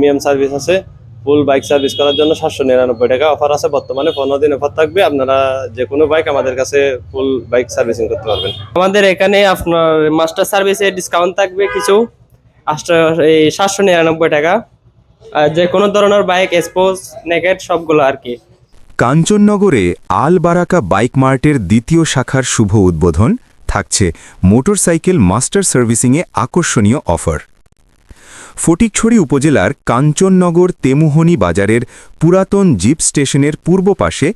Premium service আছে। ফুল bike service করার জন্য 799 টাকা অফার আছে বর্তমানে, 15 দিন অফার থাকবে। আপনারা যে কোনো বাইক আমাদের কাছে ফুল বাইক সার্ভিসিং করতে পারবেন। আমাদের এখানে আপনার মাস্টার সার্ভিসে ডিসকাউন্ট থাকবে কিছু, 799 টাকা। যে কোনো ধরনের বাইক, স্পোর্টস, নেকেড সবগুলো আর কি। কাঞ্চননগরে আল বারাকা বাইক মার্টের দ্বিতীয় শাখার শুভ উদ্বোধন, থাকছে মোটরসাইকেল মাস্টার সার্ভিসিংয়ে আকর্ষণীয় অফার। ফটিকছড়ি উপজেলার কাঞ্চননগর তেমুহনী বাজারের পুরাতন জিপ স্টেশনের পূর্ব পাশে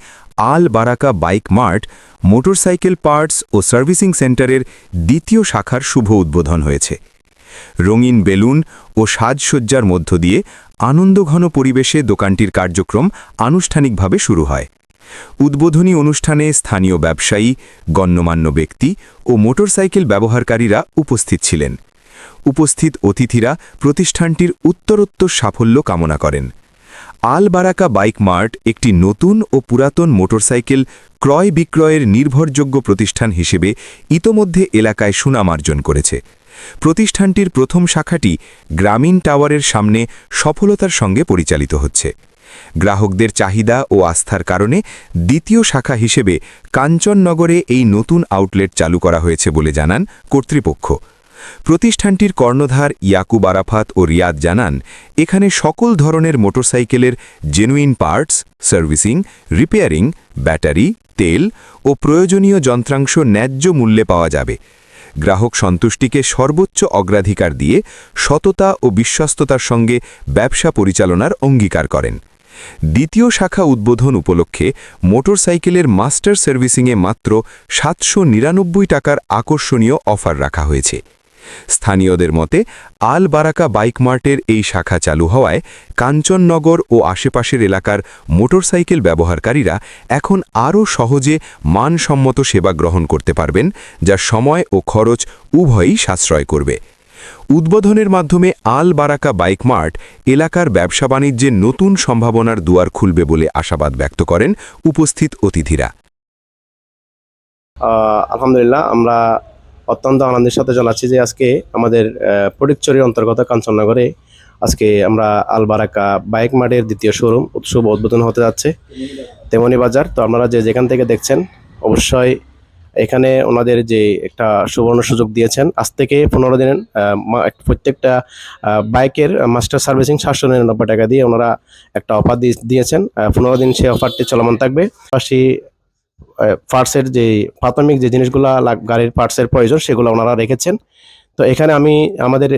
আল বারাকা বাইক মার্ট মোটরসাইকেল পার্টস ও সার্ভিসিং সেন্টারের দ্বিতীয় শাখার শুভ উদ্বোধন হয়েছে। রঙিন বেলুন ও সাজসজ্জার মধ্য দিয়ে আনন্দঘন পরিবেশে দোকানটির কার্যক্রম আনুষ্ঠানিকভাবে শুরু হয়। উদ্বোধনী অনুষ্ঠানে স্থানীয় ব্যবসায়ী, গণ্যমান্য ব্যক্তি ও মোটরসাইকেল ব্যবহারকারীরা উপস্থিত ছিলেন। উপস্থিত অতিথিরা প্রতিষ্ঠানটির উত্তরোত্তর সাফল্য কামনা করেন। আল বারাকা বাইক মার্ট একটি নতুন ও পুরাতন মোটরসাইকেল ক্রয় বিক্রয়ের নির্ভরযোগ্য প্রতিষ্ঠান হিসেবে ইতোমধ্যে এলাকায় সুনাম অর্জন করেছে। প্রতিষ্ঠানটির প্রথম শাখাটি গ্রামীণ টাওয়ারের সামনে সফলতার সঙ্গে পরিচালিত হচ্ছে। গ্রাহকদের চাহিদা ও আস্থার কারণে দ্বিতীয় শাখা হিসেবে কাঞ্চননগরে এই নতুন আউটলেট চালু করা হয়েছে বলে জানান কর্তৃপক্ষ। প্রতিষ্ঠানটির কর্ণধার ইয়াকুব আরাফাত ও রিয়াদ জানান, এখানে সকল ধরনের মোটরসাইকেলের genuine parts, servicing, repairing, battery, তেল ও প্রয়োজনীয় যন্ত্রাংশ ন্যায্য মূল্যে পাওয়া যাবে। গ্রাহক সন্তুষ্টিকে সর্বোচ্চ অগ্রাধিকার দিয়ে সততা ও বিশ্বস্ততার সঙ্গে ব্যবসা পরিচালনার অঙ্গীকার করেন। দ্বিতীয় শাখা উদ্বোধন উপলক্ষে মোটরসাইকেলের মাস্টার সার্ভিসিংয়ে মাত্র 799 টাকার আকর্ষণীয় অফার রাখা হয়েছে। স্থানীয়দের মতে আল বারাকা বাইক মার্টের এই শাখা চালু হওয়ায় কাঞ্চননগর ও আশেপাশের এলাকার মোটরসাইকেল ব্যবহারকারীরা এখন আরও সহজে মানসম্মত সেবা গ্রহণ করতে পারবেন, যা সময় ও খরচ উভয়ই সাশ্রয় করবে। উদ্বোধনের মাধ্যমে আল বারাকা বাইক মার্ট এলাকার ব্যবসা বাণিজ্যের নতুন সম্ভাবনার দুয়ার খুলবে বলে আশাবাদ ব্যক্ত করেন উপস্থিত অতিথিরা। আলহামদুলিল্লাহ, আমরা অত্যন্ত আনন্দের সাথে জানাচ্ছি যে আজকে আমাদের ফটিকছড়ির অন্তর্গত কাঞ্চননগরে আজকে আমরা আল বারাকা বাইক মার্টের দ্বিতীয় শোরুম শুভ উদ্বোধন হতে যাচ্ছে, তেমনি বাজার। তো আপনারা যেখান থেকে দেখছেন, অবশ্যই এখানে ওনাদের যে একটা সুবর্ণ সুযোগ দিয়েছেন, আজ থেকে 15 দিনের প্রত্যেকটা বাইকের মাস্টার সার্ভিসিং 799 টাকা দিয়ে ওনারা একটা অফার দিয়েছেন। 15 দিন সেই অফারটি চলমান থাকবে। পাশাপাশি পার্টসের যে প্রাথমিক যে জিনিসগুলো গাড়ির পার্টসের প্রয়োজন সেগুলো ওনারা রেখেছেন। তো এখানে আমি আমাদের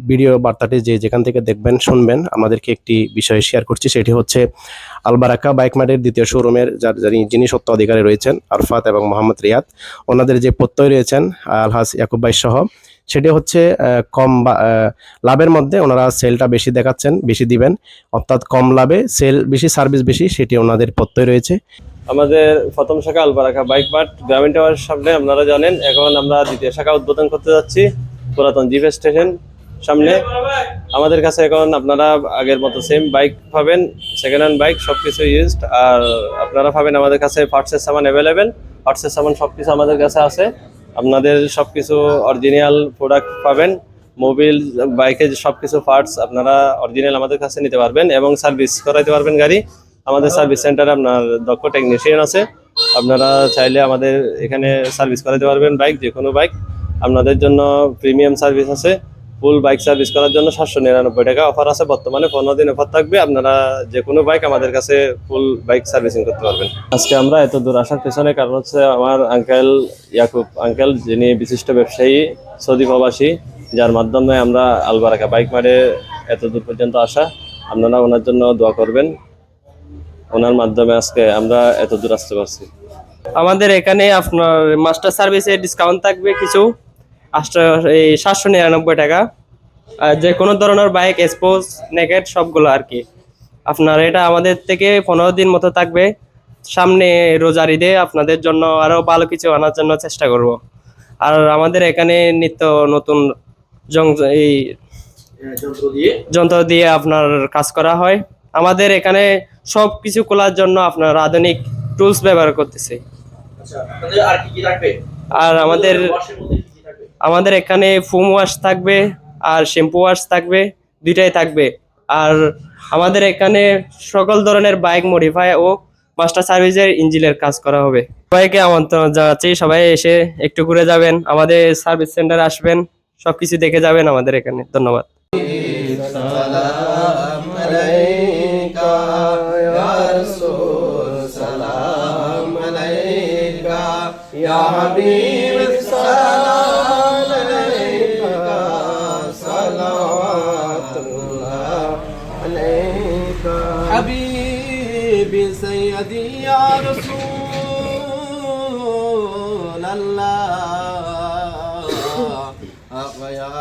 ভিডিও বার্তাটি যেখান থেকে দেখবেন শুনবেন, আমাদেরকে একটি বিষয় শেয়ার করছি। সেটি হচ্ছে আল বারাকা বাইক মার্টের দ্বিতীয় শোরুমের যিনি সত্ত্ব অধিকারী রয়েছেন আরফাত এবং মোহাম্মদ রিয়াদ, ওনাদের যে প্রত্যয় রয়েছেন আলহাজ ইয়াকুব ভাই সহ, সেটি হচ্ছে কম লাভের মধ্যে ওনারা সেলটা বেশি দেখাচ্ছেন, বেশি দিবেন, অর্থাৎ কম লাভে সেল বেশি, সার্ভিস বেশি, সেটি ওনাদের প্রত্যয় রয়েছে। আমাদের প্রথম শাখা আল বারাকা বাইক মার্ট গ্রামীণ টাওয়ারের সামনে, আপনারা জানেন। এখন আমরা দ্বিতীয় শাখা উদ্বোধন করতে যাচ্ছি পুরাতন জিপ স্টেশন সামনে। আমাদের কাছে এখন আপনারা আগের মতো সেম বাইক পাবেন, সেকেন্ড হ্যান্ড বাইক, সবকিছু ইউজড। আর আপনারা পাবেন আমাদের কাছে পার্টসের সামান অ্যাভেলেবেল, পার্টসের সামান সবকিছু আমাদের কাছে আছে। আপনাদের সবকিছু অরিজিনাল প্রোডাক্ট পাবেন, মোবিল, বাইকের সবকিছু পার্টস আপনারা অরিজিনাল আমাদের কাছে নিতে পারবেন এবং সার্ভিস করাইতে পারবেন গাড়ি। আমাদের সার্ভিস সেন্টারে আপনার দক্ষ টেকনিশিয়ান আছে, আপনারা চাইলে আমাদের এখানে সার্ভিস করাতে পারবেন বাইক, যে কোনো বাইক। আপনাদের জন্য প্রিমিয়াম সার্ভিস আছে। ফুল বাইক সার্ভিস করার জন্য 799 টাকা অফার আছে বর্তমানে, 15 দিন অফার থাকবে। আপনারা যে কোনো বাইক আমাদের কাছে ফুল বাইক সার্ভিসিং করতে পারবেন। আজকে আমরা এত দূর আসার পেছনে কারণ হচ্ছে আমার আঙ্কেল ইয়াকুব আঙ্কেল, যিনি বিশিষ্ট ব্যবসায়ী, সৌদি প্রবাসী, যার মাধ্যমে আমরা আল বারাকা বাইক মার্টে এত দূর পর্যন্ত আসা। আপনারা ওনার জন্য দোয়া করবেন, ওনার মাধ্যমে আজকে আমরা এত দূর আসতে পারছি। আমাদের এখানে আপনার মাস্টার সার্ভিসে ডিসকাউন্ট থাকবে কিছু, 799 টাকা। যে কোনো ধরনের বাইক, স্পোর্টস, নেকেড সবগুলো আর কি। আপনার এটা আমাদের থেকে 15 দিন মতো থাকবে। সামনে রোজার ঈদে আপনাদের জন্য আরও ভালো কিছু আনার জন্য চেষ্টা করব। আর আমাদের এখানে নিত্য নতুন যন্ত্র দিয়ে আপনার কাজ করা হয়। আমাদের এখানে সব কিছু খোলার জন্য আপনার আধুনিক টুলস ব্যবহার করতেছি। আর আমাদের এখানে ফোম ওয়াশ থাকবে আর শ্যাম্পু ওয়াশ থাকবে, দুইটাই থাকবে। আর আমাদের এখানে সকল ধরনের বাইক মডিফাই ও মাস্টার সার্ভিসের ইঞ্জিনের কাজ করা হবে। সবাইকে আমন্ত্রণ জানাচ্ছি, সবাই এসে একটু ঘুরে যাবেন, আমাদের সার্ভিস সেন্টারে আসবেন, সবকিছু দেখে যাবেন আমাদের এখানে। ধন্যবাদ। حبيبي سيدي يا رسول الله يا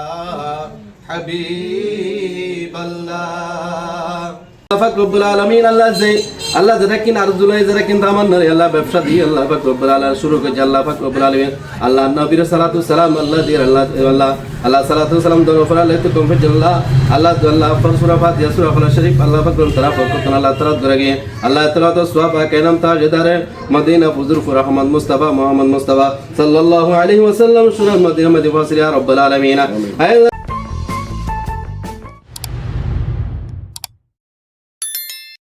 حبيب الله পাক রব্বুল আলামিন আল্লাহ যারা কিনা আরজুলাই যারা কিন্তু আমার নরে আল্লাহ ব্যবসা দিয়ে আল্লাহ পাক রব্বুল আলামিন শুরু করে আল্লাহ পাক রব্বুল আলামিন আল্লাহ নবীর সালাতু সালাম আল্লাহ দিয়ে আল্লাহ সালাতু সালাম দরুদ আলাইহি তো কম ফিল্লাহ আল্লাহ সূরা ফাতিহা সূরা ফালাক শরীফ আল্লাহ পাক রব্বুল তাআলা আল্লাহ তাআলা দরগে আল্লাহ তাআলা তো সওয়াব কায়নাম তাজদারে মদিনা ফুজুর রহমান মুস্তাফা মুহাম্মদ মুস্তাফা সাল্লাল্লাহু আলাইহি ওয়াসাল্লাম সূরা মদিনা ফাসিল ইয়া রাব্বুল আলামিন।